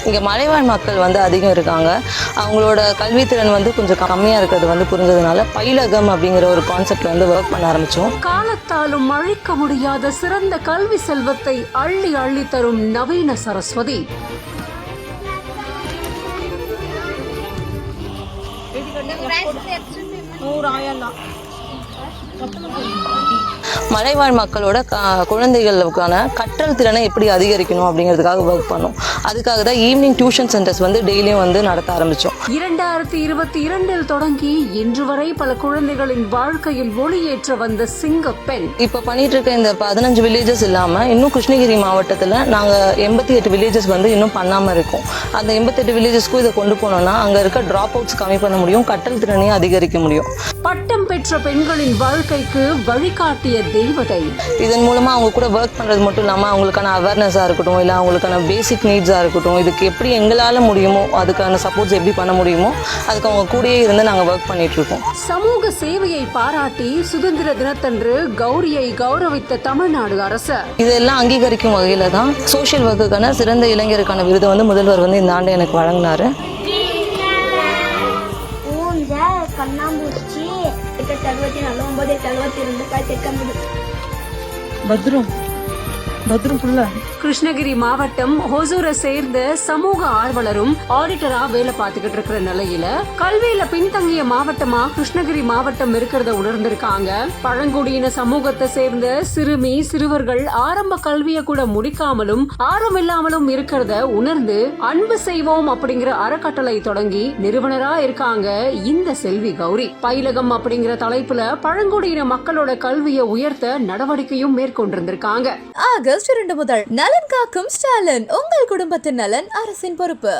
இங்கே மலைவாழ் மக்கள் வந்து அதிகம் இருக்காங்க. அவங்களோட கல்வித்திறன் வந்து கொஞ்சம் கம்மியாக இருக்கிறது வந்து புரிஞ்சதுனால பயிலகம் அப்படிங்கிற ஒரு கான்செப்ட் வந்து ஒர்க் பண்ண ஆரம்பித்தோம். காலத்தாலும் அழிக்க முடியாத சிறந்த கல்வி செல்வத்தை அள்ளி அள்ளி தரும் நவீன சரஸ்வதி. மலைவாழ் மக்களோட குழந்தைகளுக்கான கற்றல் திறனை எப்படி அதிகரிக்கணும் அப்படிங்கிறதுக்காக ஒர்க் பண்ணோம். அதுக்காக தான் ஈவினிங் டியூஷன் சென்டர்ஸ் வந்து டெய்லியும் வந்து நடத்த ஆரம்பித்தோம். 2022 தொடங்கி இன்று வரை பல குழந்தைகளின் வாழ்க்கையில் ஒளியேற்ற வந்த சிங்க பெண். இப்போ பண்ணிட்டு இருக்க இந்த 15 வில்லேஜஸ் இல்லாமல் இன்னும் கிருஷ்ணகிரி மாவட்டத்தில் நாங்கள் 88 வில்லேஜஸ் வந்து இன்னும் பண்ணாமல் இருக்கோம். அந்த 88 வில்லேஜஸ்க்கும் இதை கொண்டு போனோம்னா அங்கே இருக்க ட்ராப் அவுட்ஸ் கம்மி பண்ண முடியும், கற்றல் திறனையும் அதிகரிக்க முடியும். பட்டம் பெற்ற பெண்களின் வாழ்க்கைக்கு வழிகாட்டிய தெய்வதை. இதன் மூலமாக அவங்க கூட ஒர்க் பண்ணுறது மட்டும் இல்லாமல் அவங்களுக்கான அவேர்னஸாக இருக்கட்டும், இல்லை அவங்களுக்கான பேசிக் நீட்ஸாக இருக்கட்டும், இதுக்கு எப்படி எங்களால் முடியுமோ அதுக்கான சப்போர்ட்ஸ் எப்படி பண்ண முடியுமோ அதுக்கு அவங்க கூடயே இருந்து நாங்கள் ஒர்க் பண்ணிட்டு இருக்கோம். சமூக சேவையை பாராட்டி சுதந்திர தினத்தன்று கௌரியை கௌரவித்த தமிழ்நாடு அரசு. இதெல்லாம் அங்கீகரிக்கும் வகையில் தான் சோஷியல் ஒர்க்குக்கான சிறந்த இளைஞருக்கான விருது வந்து முதல்வர் வந்து இந்த ஆண்டு எனக்கு வழங்கினார். கண்ணாம்பூச்சி 8 72 பத்ரம் கிருஷ்ணகிரி மாவட்டம் ஹொசூரை சேர்ந்த சமூக ஆர்வலரும் ஆடிட்டரா வேலை பார்த்துக்கிட்டு இருக்கிற நிலையில கல்வியில பின்தங்கிய மாவட்டமா கிருஷ்ணகிரி மாவட்டம் இருக்கிறத உணர்ந்திருக்காங்க. பழங்குடியின சமூகத்தை சேர்ந்த சிறுவர்கள் ஆரம்ப கல்வியை கூட முடிக்காமலும் ஆர்வம் இல்லாமலும் இருக்கிறத உணர்ந்து அன்பு செய்வோம் அப்படிங்கிற அறக்கட்டளை தொடங்கி நிறுவனரா இருக்காங்க இந்த செல்வி கௌரி. பயிலகம் அப்படிங்கிற தலைப்புல பழங்குடியின மக்களோட கல்வியை உயர்த்த நடவடிக்கையும் மேற்கொண்டிருந்திருக்காங்க. ஆகஸ்ட் 2 முதல் நலன் காக்கும் ஸ்டாலின், உங்கள் குடும்பத்தின் நலன் அரசின் பொறுப்பு.